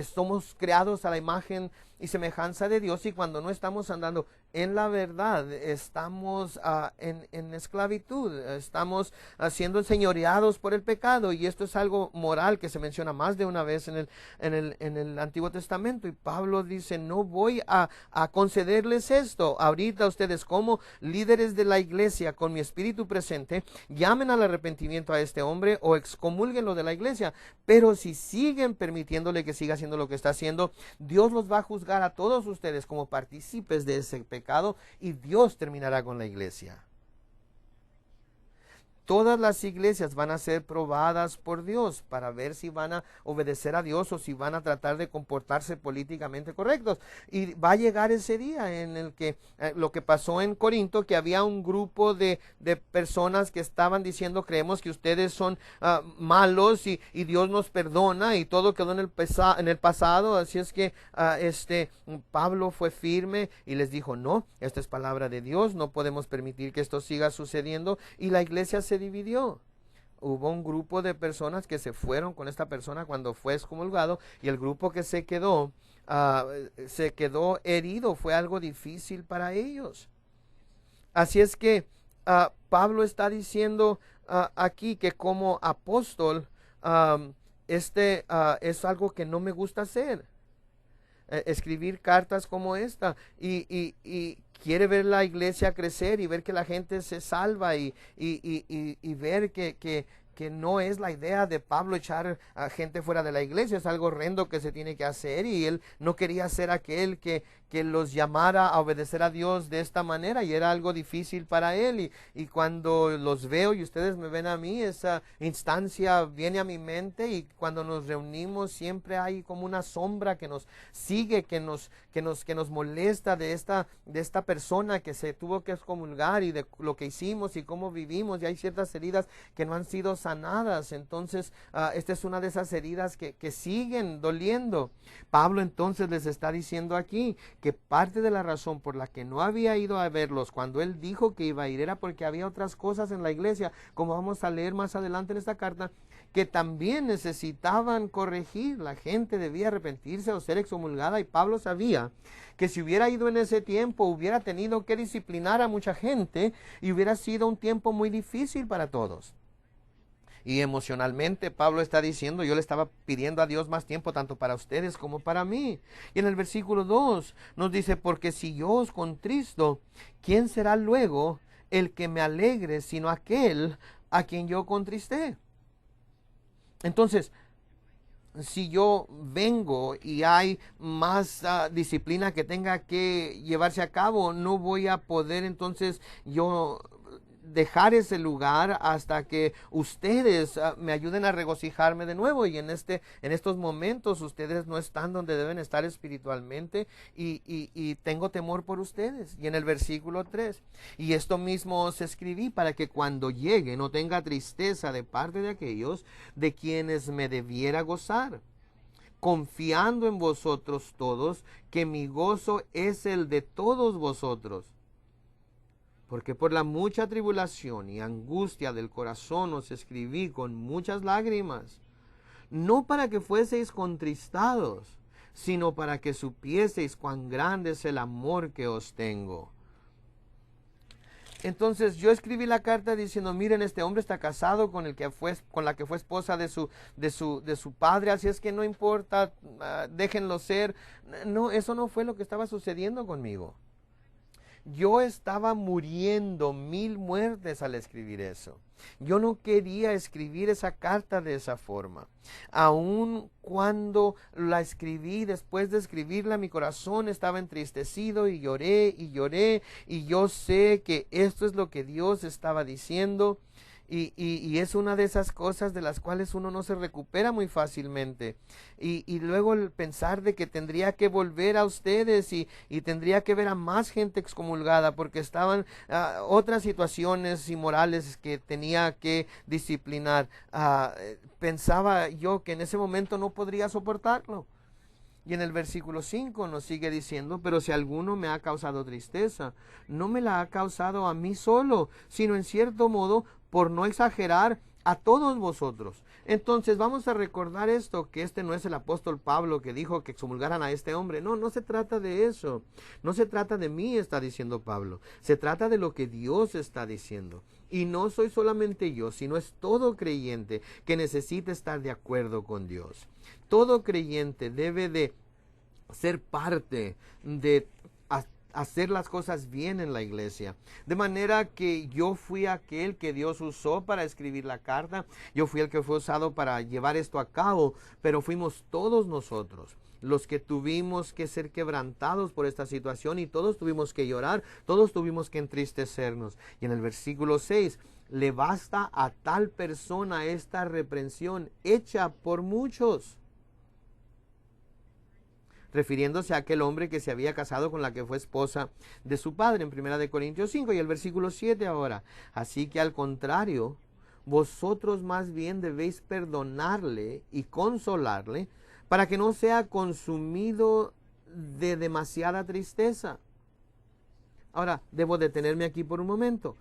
somos creados a la imagen y semejanza de Dios, y cuando no estamos andando en la verdad, estamos en esclavitud, estamos siendo enseñoreados por el pecado, y esto es algo moral que se menciona más de una vez en el Antiguo Testamento, y Pablo dice, no voy a concederles esto. Ahorita ustedes como líderes de la iglesia, con mi espíritu presente, llamen al arrepentimiento a este hombre o excomúlguenlo de la iglesia, pero si siguen permitiéndole que siga haciendo lo que está haciendo, Dios los va a juzgar a todos ustedes como partícipes de ese pecado, y Dios terminará con la iglesia. Todas las iglesias van a ser probadas por Dios para ver si van a obedecer a Dios o si van a tratar de comportarse políticamente correctos. Y va a llegar ese día en el que lo que pasó en Corinto, que había un grupo de personas que estaban diciendo, creemos que ustedes son malos y Dios nos perdona y todo quedó en el pasado. Así es que Pablo fue firme y les dijo, no, esta es palabra de Dios, no podemos permitir que esto siga sucediendo, y la iglesia se dividió. Hubo un grupo de personas que se fueron con esta persona cuando fue excomulgado, y el grupo que se quedó herido. Fue algo difícil para ellos. Así es que Pablo está diciendo aquí que como apóstol es algo que no me gusta hacer. Escribir cartas como esta y quiere ver la iglesia crecer y ver que la gente se salva y ver que no es la idea de Pablo echar a gente fuera de la iglesia. Es algo horrendo que se tiene que hacer, y él no quería ser aquel que los llamara a obedecer a Dios de esta manera, y era algo difícil para él, y cuando los veo y ustedes me ven a mí, esa instancia viene a mi mente, y cuando nos reunimos siempre hay como una sombra que nos sigue, que nos molesta de esta persona que se tuvo que excomulgar, y de lo que hicimos y cómo vivimos, y hay ciertas heridas que no han sido sanadas. Entonces esta es una de esas heridas que siguen doliendo. Pablo entonces les está diciendo aquí que parte de la razón por la que no había ido a verlos cuando él dijo que iba a ir era porque había otras cosas en la iglesia, como vamos a leer más adelante en esta carta, que también necesitaban corregir. La gente debía arrepentirse o ser excomulgada, y Pablo sabía que si hubiera ido en ese tiempo hubiera tenido que disciplinar a mucha gente y hubiera sido un tiempo muy difícil para todos. Y emocionalmente Pablo está diciendo, yo le estaba pidiendo a Dios más tiempo tanto para ustedes como para mí. Y en el versículo 2 nos dice, porque si yo os contristo, ¿quién será luego el que me alegre sino aquel a quien yo contristé? Entonces, si yo vengo y hay más disciplina que tenga que llevarse a cabo, no voy a poder entonces yo dejar ese lugar hasta que ustedes me ayuden a regocijarme de nuevo. Y en estos momentos ustedes no están donde deben estar espiritualmente, y tengo temor por ustedes. Y en el versículo 3, y esto mismo os escribí para que cuando llegue no tenga tristeza de parte de aquellos de quienes me debiera gozar, confiando en vosotros todos, que mi gozo es el de todos vosotros. Porque por la mucha tribulación y angustia del corazón os escribí con muchas lágrimas, no para que fueseis contristados, sino para que supieseis cuán grande es el amor que os tengo. Entonces yo escribí la carta diciendo, miren, este hombre está casado con la que fue esposa de su padre, así es que no importa, déjenlo ser. No, eso no fue lo que estaba sucediendo conmigo. Yo estaba muriendo 1000 muertes al escribir eso. Yo no quería escribir esa carta de esa forma. Aun cuando la escribí, después de escribirla, mi corazón estaba entristecido y lloré y lloré. Y yo sé que esto es lo que Dios estaba diciendo. Y es una de esas cosas de las cuales uno no se recupera muy fácilmente. Y luego el pensar de que tendría que volver a ustedes y tendría que ver a más gente excomulgada porque estaban otras situaciones inmorales que tenía que disciplinar. Pensaba yo que en ese momento no podría soportarlo. Y en el versículo 5 nos sigue diciendo, pero si alguno me ha causado tristeza, no me la ha causado a mí solo, sino en cierto modo, por no exagerar, a todos vosotros. Entonces vamos a recordar esto, que este no es el apóstol Pablo que dijo que excomulgaran a este hombre. No, no se trata de eso. No se trata de mí, está diciendo Pablo. Se trata de lo que Dios está diciendo. Y no soy solamente yo, sino es todo creyente que necesita estar de acuerdo con Dios. Todo creyente debe de ser parte de hacer las cosas bien en la iglesia. De manera que yo fui aquel que Dios usó para escribir la carta. Yo fui el que fue usado para llevar esto a cabo. Pero fuimos todos nosotros los que tuvimos que ser quebrantados por esta situación, y todos tuvimos que llorar, todos tuvimos que entristecernos. Y en el versículo 6, le basta a tal persona esta reprensión hecha por muchos, refiriéndose a aquel hombre que se había casado con la que fue esposa de su padre, en 1 Corintios 5, y el versículo 7 ahora. Así que al contrario, vosotros más bien debéis perdonarle y consolarle, para que no sea consumido de demasiada tristeza. Ahora, debo detenerme aquí por un momento.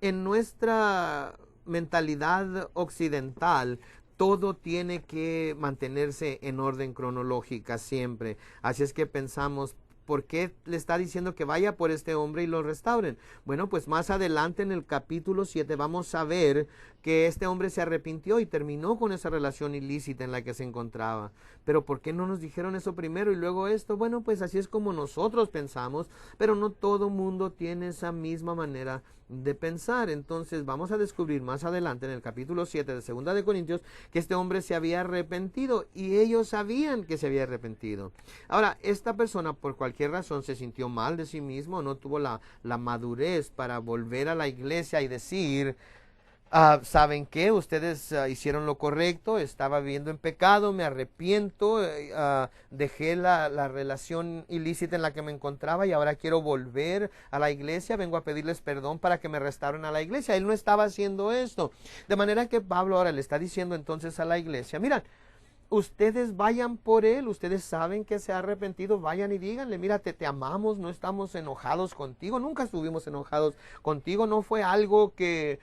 En nuestra mentalidad occidental, todo tiene que mantenerse en orden cronológica siempre. Así es que pensamos, ¿por qué le está diciendo que vaya por este hombre y lo restauren? Bueno, pues más adelante en el capítulo 7 vamos a ver que este hombre se arrepintió y terminó con esa relación ilícita en la que se encontraba. Pero ¿por qué no nos dijeron eso primero y luego esto? Bueno, pues así es como nosotros pensamos, pero no todo mundo tiene esa misma manera de pensar. Entonces vamos a descubrir más adelante en el capítulo 7 de 2 de Corintios que este hombre se había arrepentido, y ellos sabían que se había arrepentido. Ahora, esta persona por cualquier razón se sintió mal de sí mismo, no tuvo la madurez para volver a la iglesia y decir, ¿saben qué? Ustedes hicieron lo correcto, estaba viviendo en pecado, me arrepiento, dejé la relación ilícita en la que me encontraba y ahora quiero volver a la iglesia, vengo a pedirles perdón para que me restauren a la iglesia. Él no estaba haciendo esto. De manera que Pablo ahora le está diciendo entonces a la iglesia, mira, ustedes vayan por él, ustedes saben que se ha arrepentido, vayan y díganle, mira, te amamos, no estamos enojados contigo, nunca estuvimos enojados contigo, no fue algo que,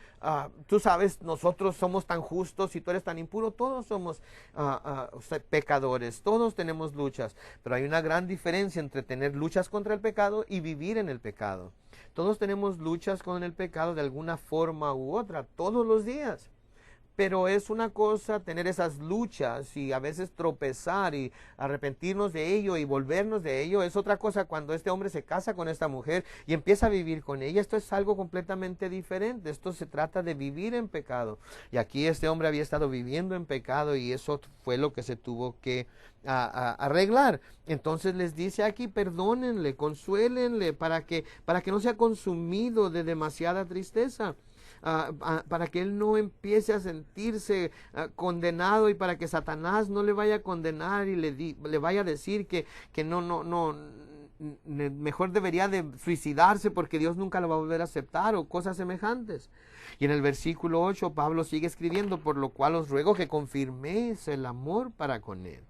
tú sabes, nosotros somos tan justos y tú eres tan impuro, todos somos pecadores, todos tenemos luchas, pero hay una gran diferencia entre tener luchas contra el pecado y vivir en el pecado. Todos tenemos luchas con el pecado de alguna forma u otra, todos los días. Pero es una cosa tener esas luchas y a veces tropezar y arrepentirnos de ello y volvernos de ello. Es otra cosa cuando este hombre se casa con esta mujer y empieza a vivir con ella. Esto es algo completamente diferente. Esto se trata de vivir en pecado. Y aquí este hombre había estado viviendo en pecado y eso fue lo que se tuvo que arreglar. Entonces les dice aquí, perdónenle, consuélenle para que no sea consumido de demasiada tristeza. Para que él no empiece a sentirse condenado y para que Satanás no le vaya a condenar y le vaya a decir que mejor debería de suicidarse porque Dios nunca lo va a volver a aceptar o cosas semejantes. Y en el versículo 8 Pablo sigue escribiendo, por lo cual os ruego que confirméis el amor para con él.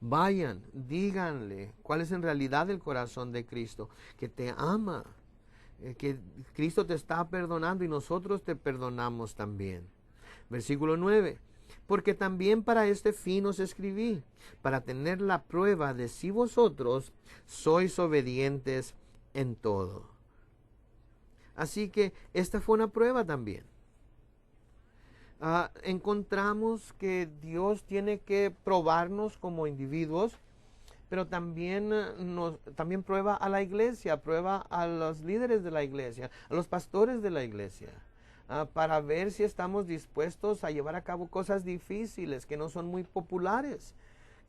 Vayan, díganle cuál es en realidad el corazón de Cristo, que te ama, que Cristo te está perdonando y nosotros te perdonamos también. Versículo 9. Porque también para este fin os escribí, para tener la prueba de si vosotros sois obedientes en todo. Así que esta fue una prueba también. Encontramos que Dios tiene que probarnos como individuos, pero también prueba a la iglesia, prueba a los líderes de la iglesia, a los pastores de la iglesia, para ver si estamos dispuestos a llevar a cabo cosas difíciles que no son muy populares,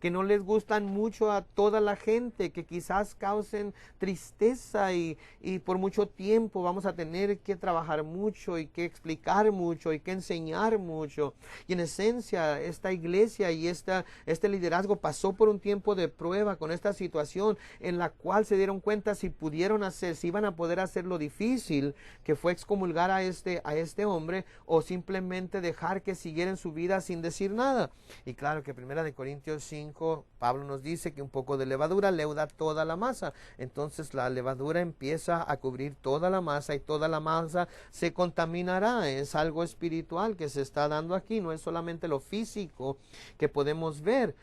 que no les gustan mucho a toda la gente, que quizás causen tristeza y por mucho tiempo vamos a tener que trabajar mucho y que explicar mucho y que enseñar mucho. Y en esencia esta iglesia y este liderazgo pasó por un tiempo de prueba con esta situación en la cual se dieron cuenta si iban a poder hacer lo difícil que fue excomulgar a este hombre o simplemente dejar que siguiera en su vida sin decir nada. Y claro que 1 Corintios 5 Pablo nos dice que un poco de levadura leuda toda la masa. Entonces la levadura empieza a cubrir toda la masa y toda la masa se contaminará. Es algo espiritual que se está dando aquí, no es solamente lo físico que podemos ver.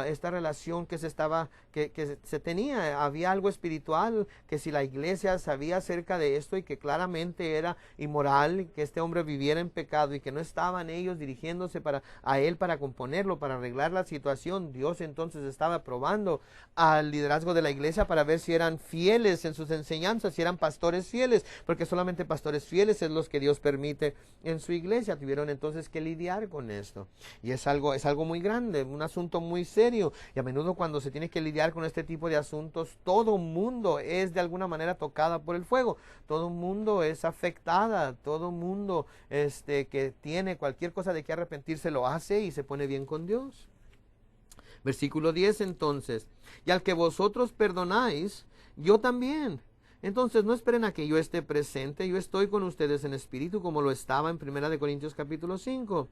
Esta relación que se tenía, había algo espiritual, que si la iglesia sabía acerca de esto y que claramente era inmoral, que este hombre viviera en pecado y que no estaban ellos dirigiéndose a él para componerlo, para arreglar la situación, Dios entonces estaba probando al liderazgo de la iglesia para ver si eran fieles en sus enseñanzas, si eran pastores fieles, porque solamente pastores fieles es los que Dios permite en su iglesia. Tuvieron entonces que lidiar con esto. Y es algo muy grande, un asunto muy serio. Y a menudo cuando se tiene que lidiar con este tipo de asuntos, todo mundo es de alguna manera tocada por el fuego. Todo mundo es afectada. Todo mundo que tiene cualquier cosa de que arrepentirse lo hace y se pone bien con Dios. Versículo 10 entonces, y al que vosotros perdonáis, yo también. Entonces no esperen a que yo esté presente, yo estoy con ustedes en espíritu como lo estaba en 1 Corintios capítulo 5,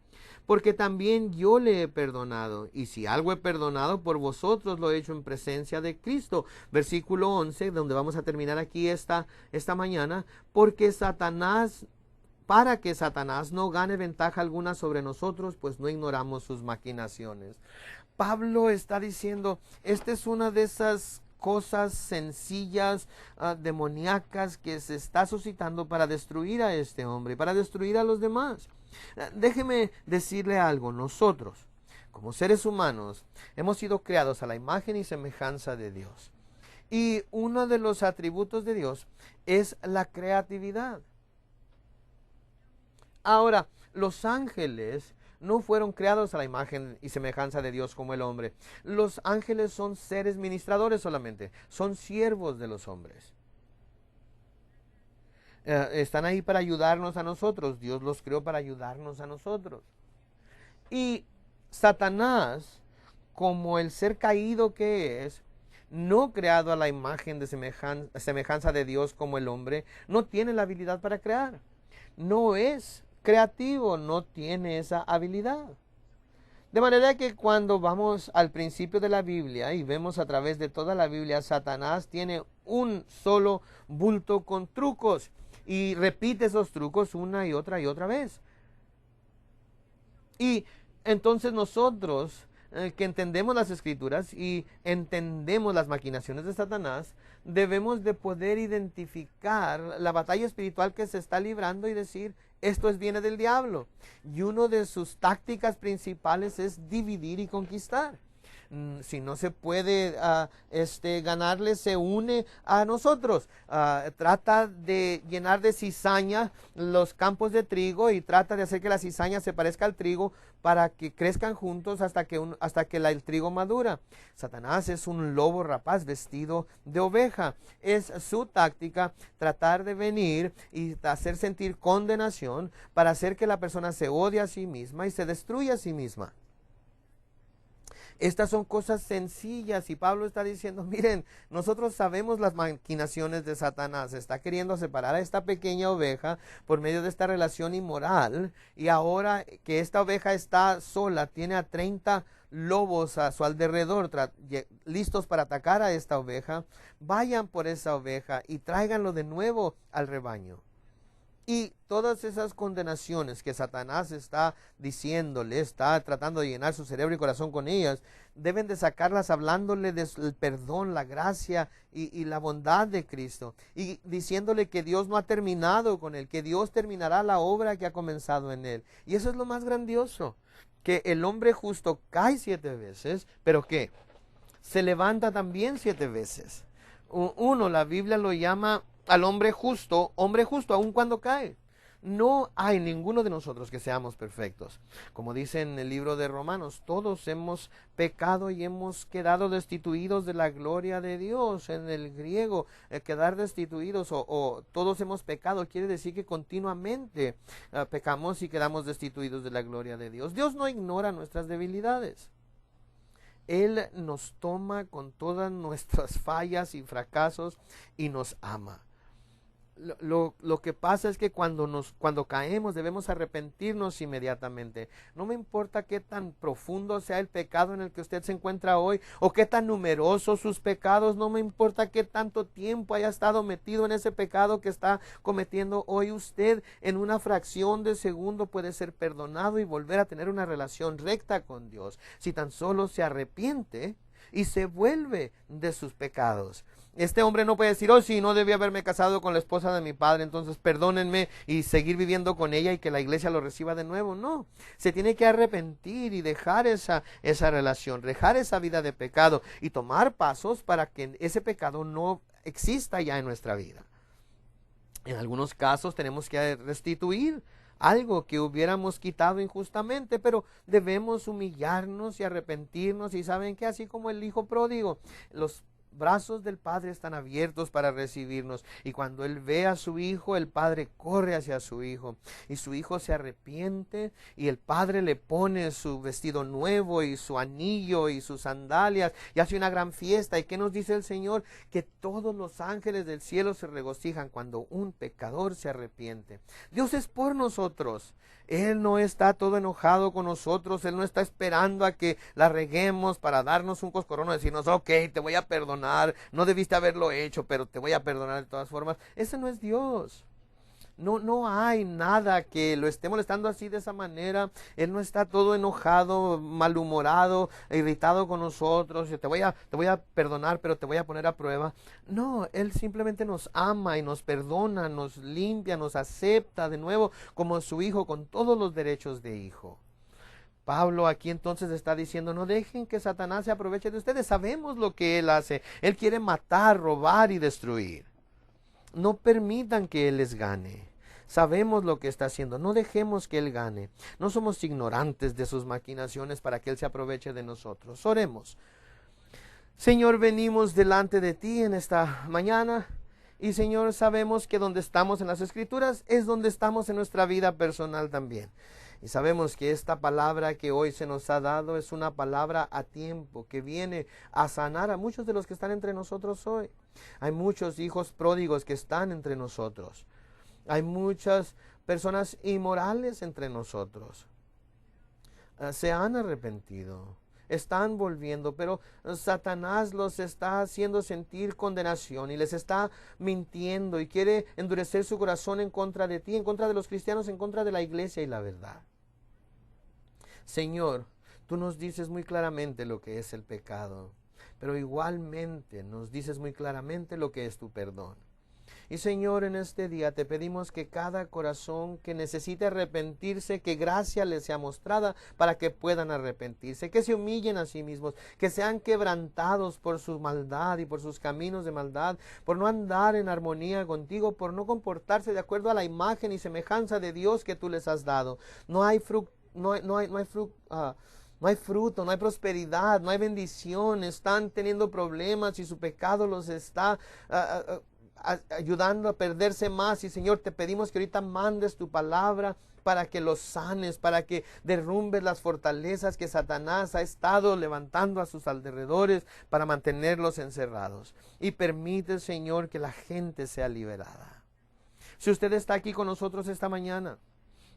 porque también yo le he perdonado, y si algo he perdonado por vosotros lo he hecho en presencia de Cristo. Versículo 11, donde vamos a terminar aquí esta mañana, para que Satanás no gane ventaja alguna sobre nosotros, pues no ignoramos sus maquinaciones. Pablo está diciendo, esta es una de esas cosas sencillas, demoníacas que se está suscitando para destruir a este hombre, para destruir a los demás. Déjeme decirle algo, nosotros, como seres humanos, hemos sido creados a la imagen y semejanza de Dios. Y uno de los atributos de Dios es la creatividad. Ahora, los ángeles no fueron creados a la imagen y semejanza de Dios como el hombre. Los ángeles son seres ministradores solamente, son siervos de los hombres. Están ahí para ayudarnos a nosotros. Dios los creó para ayudarnos a nosotros. Y Satanás, como el ser caído que es, no creado a la imagen de semejanza de Dios como el hombre, no tiene la habilidad para crear. No es creativo, no tiene esa habilidad. De manera que cuando vamos al principio de la Biblia y vemos a través de toda la Biblia, Satanás tiene un solo bulto con trucos y repite esos trucos una y otra vez. Y entonces nosotros que entendemos las Escrituras y entendemos las maquinaciones de Satanás, debemos de poder identificar la batalla espiritual que se está librando y decir, esto viene del diablo. Y una de sus tácticas principales es dividir y conquistar. Si no se puede ganarle, se une a nosotros. Trata de llenar de cizaña los campos de trigo y trata de hacer que la cizaña se parezca al trigo para que crezcan juntos hasta que el trigo madura. Satanás es un lobo rapaz vestido de oveja. Es su táctica tratar de venir y hacer sentir condenación para hacer que la persona se odie a sí misma y se destruya a sí misma. Estas son cosas sencillas y Pablo está diciendo, miren, nosotros sabemos las maquinaciones de Satanás. Está queriendo separar a esta pequeña oveja por medio de esta relación inmoral, y ahora que esta oveja está sola, tiene a 30 lobos a su alrededor listos para atacar a esta oveja. Vayan por esa oveja y tráiganlo de nuevo al rebaño. Y todas esas condenaciones que Satanás está diciéndole, está tratando de llenar su cerebro y corazón con ellas, deben de sacarlas hablándole del perdón, la gracia y la bondad de Cristo. Y diciéndole que Dios no ha terminado con él, que Dios terminará la obra que ha comenzado en él. Y eso es lo más grandioso, que el hombre justo cae 7 veces, pero ¿qué? Se levanta también 7 veces. La Biblia lo llama al hombre justo, aun cuando cae. No hay ninguno de nosotros que seamos perfectos. Como dice en el libro de Romanos, todos hemos pecado y hemos quedado destituidos de la gloria de Dios. En el griego, quedar destituidos o todos hemos pecado quiere decir que continuamente pecamos y quedamos destituidos de la gloria de Dios. Dios no ignora nuestras debilidades. Él nos toma con todas nuestras fallas y fracasos y nos ama. Lo que pasa es que cuando caemos debemos arrepentirnos inmediatamente. No me importa qué tan profundo sea el pecado en el que usted se encuentra hoy o qué tan numerosos sus pecados. No me importa qué tanto tiempo haya estado metido en ese pecado que está cometiendo hoy. Usted en una fracción de segundo puede ser perdonado y volver a tener una relación recta con Dios, si tan solo se arrepiente y se vuelve de sus pecados. Este hombre no puede decir, sí, no debí haberme casado con la esposa de mi padre, entonces perdónenme, y seguir viviendo con ella y que la iglesia lo reciba de nuevo. No, se tiene que arrepentir y dejar esa relación, dejar esa vida de pecado y tomar pasos para que ese pecado no exista ya en nuestra vida. En algunos casos tenemos que restituir algo que hubiéramos quitado injustamente, pero debemos humillarnos y arrepentirnos. Y saben que así como el hijo pródigo, los brazos del Padre están abiertos para recibirnos, y cuando Él ve a su hijo, el Padre corre hacia su hijo y su hijo se arrepiente y el Padre le pone su vestido nuevo y su anillo y sus sandalias y hace una gran fiesta. ¿Y qué nos dice el Señor? Que todos los ángeles del cielo se regocijan cuando un pecador se arrepiente. Dios es por nosotros. Él no está todo enojado con nosotros. Él no está esperando a que la reguemos para darnos un coscorrón o decirnos, ok, te voy a perdonar, no debiste haberlo hecho, pero te voy a perdonar de todas formas. Ese no es Dios. No hay nada que lo esté molestando así de esa manera. Él no está todo enojado, malhumorado, irritado con nosotros. Te voy a perdonar, pero te voy a poner a prueba. No, Él simplemente nos ama y nos perdona, nos limpia, nos acepta de nuevo como su hijo con todos los derechos de hijo. Pablo aquí entonces está diciendo, no dejen que Satanás se aproveche de ustedes. Sabemos lo que él hace. Él quiere matar, robar y destruir. No permitan que él les gane. Sabemos lo que está haciendo. No dejemos que él gane. No somos ignorantes de sus maquinaciones para que él se aproveche de nosotros. Oremos. Señor, venimos delante de ti en esta mañana. Y Señor, sabemos que donde estamos en las Escrituras es donde estamos en nuestra vida personal también. Y sabemos que esta palabra que hoy se nos ha dado es una palabra a tiempo, que viene a sanar a muchos de los que están entre nosotros hoy. Hay muchos hijos pródigos que están entre nosotros. Hay muchas personas inmorales entre nosotros. Se han arrepentido, están volviendo, pero Satanás los está haciendo sentir condenación y les está mintiendo y quiere endurecer su corazón en contra de ti, en contra de los cristianos, en contra de la iglesia y la verdad. Señor, Tú nos dices muy claramente lo que es el pecado, pero igualmente nos dices muy claramente lo que es tu perdón. Y Señor, en este día te pedimos que cada corazón que necesite arrepentirse, que gracia les sea mostrada para que puedan arrepentirse, que se humillen a sí mismos, que sean quebrantados por su maldad y por sus caminos de maldad, por no andar en armonía contigo, por no comportarse de acuerdo a la imagen y semejanza de Dios que tú les has dado. No hay fruto, no hay fruto, no hay prosperidad, no hay bendición, están teniendo problemas y su pecado los está ayudando a perderse más. Y Señor, te pedimos que ahorita mandes tu palabra para que los sanes, para que derrumbes las fortalezas que Satanás ha estado levantando a sus alrededores para mantenerlos encerrados. Y permite, Señor, que la gente sea liberada. Si usted está aquí con nosotros esta mañana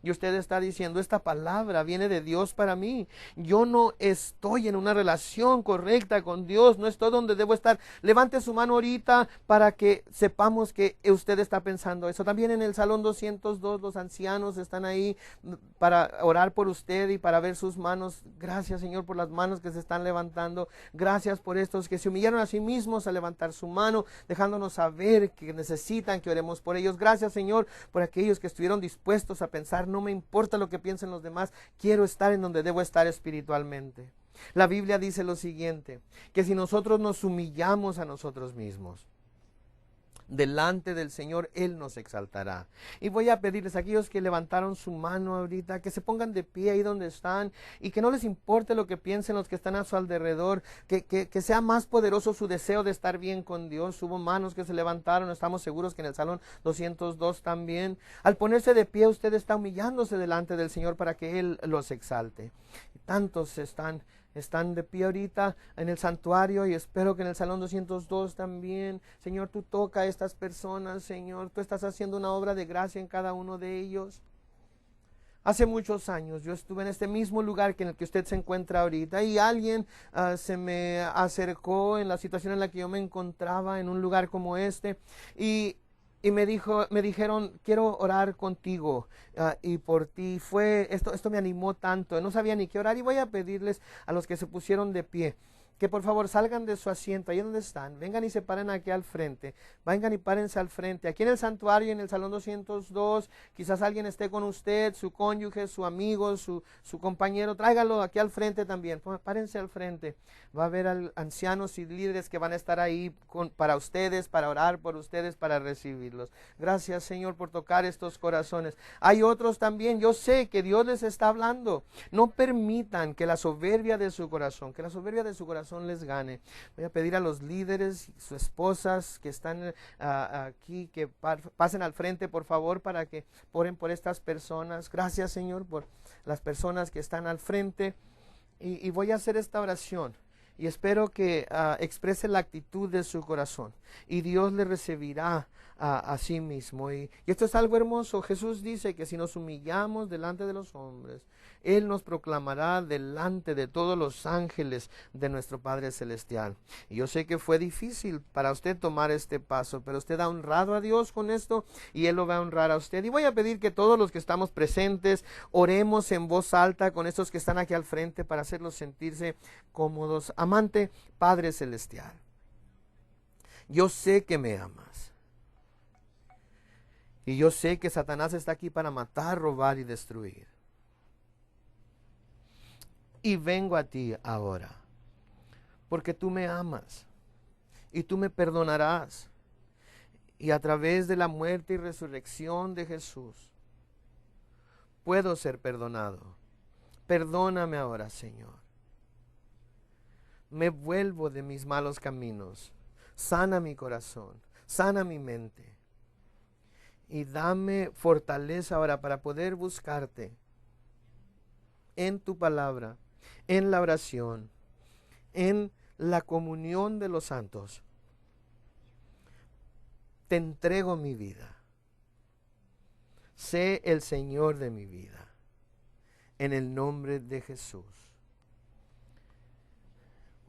y usted está diciendo, esta palabra viene de Dios para mí, yo no estoy en una relación correcta con Dios, no estoy donde debo estar, levante su mano ahorita para que sepamos que usted está pensando eso. También en el Salón 202 los ancianos están ahí para orar por usted y para ver sus manos. Gracias, Señor, por las manos que se están levantando. Gracias por estos que se humillaron a sí mismos a levantar su mano, dejándonos saber que necesitan que oremos por ellos. Gracias, Señor, por aquellos que estuvieron dispuestos a pensar, no me importa lo que piensen los demás, quiero estar en donde debo estar espiritualmente. La Biblia dice lo siguiente, que si nosotros nos humillamos a nosotros mismos delante del Señor, Él nos exaltará. Y voy a pedirles a aquellos que levantaron su mano ahorita, que se pongan de pie ahí donde están y que no les importe lo que piensen los que están a su alrededor, que sea más poderoso su deseo de estar bien con Dios. Hubo manos que se levantaron, estamos seguros que en el Salón 202 también. Al ponerse de pie, usted está humillándose delante del Señor para que Él los exalte. Y tantos están de pie ahorita en el santuario y espero que en el Salón 202 también. Señor, tú toca a estas personas, Señor, tú estás haciendo una obra de gracia en cada uno de ellos. Hace muchos años yo estuve en este mismo lugar que en el que usted se encuentra ahorita y alguien se me acercó en la situación en la que yo me encontraba en un lugar como este y me dijeron, quiero orar contigo y por ti. Esto me animó tanto, no sabía ni qué orar y voy a pedirles a los que se pusieron de pie que por favor salgan de su asiento, ahí donde están, vengan y se paren aquí al frente, vengan y párense al frente, aquí en el santuario, en el Salón 202, quizás alguien esté con usted, su cónyuge, su amigo, su compañero, tráigalo aquí al frente también, párense al frente, va a haber ancianos y líderes que van a estar ahí para ustedes, para orar por ustedes, para recibirlos. Gracias, Señor, por tocar estos corazones. Hay otros también, yo sé que Dios les está hablando, no permitan que la soberbia de su corazón, les gane. Voy a pedir a los líderes, sus esposas que están aquí, que pasen al frente, por favor, para que oren por estas personas. Gracias, Señor, por las personas que están al frente. Y voy a hacer esta oración. Y espero que exprese la actitud de su corazón. Y Dios le recibirá a sí mismo. Y esto es algo hermoso. Jesús dice que si nos humillamos delante de los hombres, Él nos proclamará delante de todos los ángeles de nuestro Padre Celestial. Y yo sé que fue difícil para usted tomar este paso, pero usted ha honrado a Dios con esto y Él lo va a honrar a usted. Y voy a pedir que todos los que estamos presentes oremos en voz alta con estos que están aquí al frente para hacerlos sentirse cómodos. Amante Padre Celestial, yo sé que me amas. Y yo sé que Satanás está aquí para matar, robar y destruir. Y vengo a ti ahora, porque tú me amas y tú me perdonarás. Y a través de la muerte y resurrección de Jesús, puedo ser perdonado. Perdóname ahora, Señor. Me vuelvo de mis malos caminos. Sana mi corazón, sana mi mente. Y dame fortaleza ahora para poder buscarte en tu palabra, en la oración, en la comunión de los santos. Te entrego mi vida. Sé el Señor de mi vida. En el nombre de Jesús.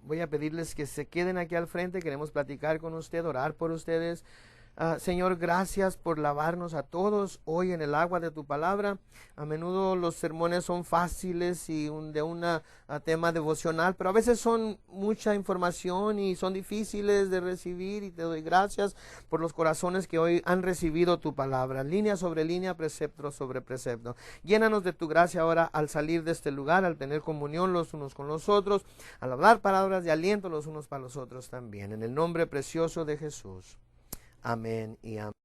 Voy a pedirles que se queden aquí al frente. Queremos platicar con usted, orar por ustedes. Señor, gracias por lavarnos a todos hoy en el agua de tu palabra. A menudo los sermones son fáciles y de un tema devocional, pero a veces son mucha información y son difíciles de recibir, y te doy gracias por los corazones que hoy han recibido tu palabra, línea sobre línea, precepto sobre precepto. Llénanos de tu gracia ahora al salir de este lugar, al tener comunión los unos con los otros, al hablar palabras de aliento los unos para los otros también. En el nombre precioso de Jesús. Amén y amén.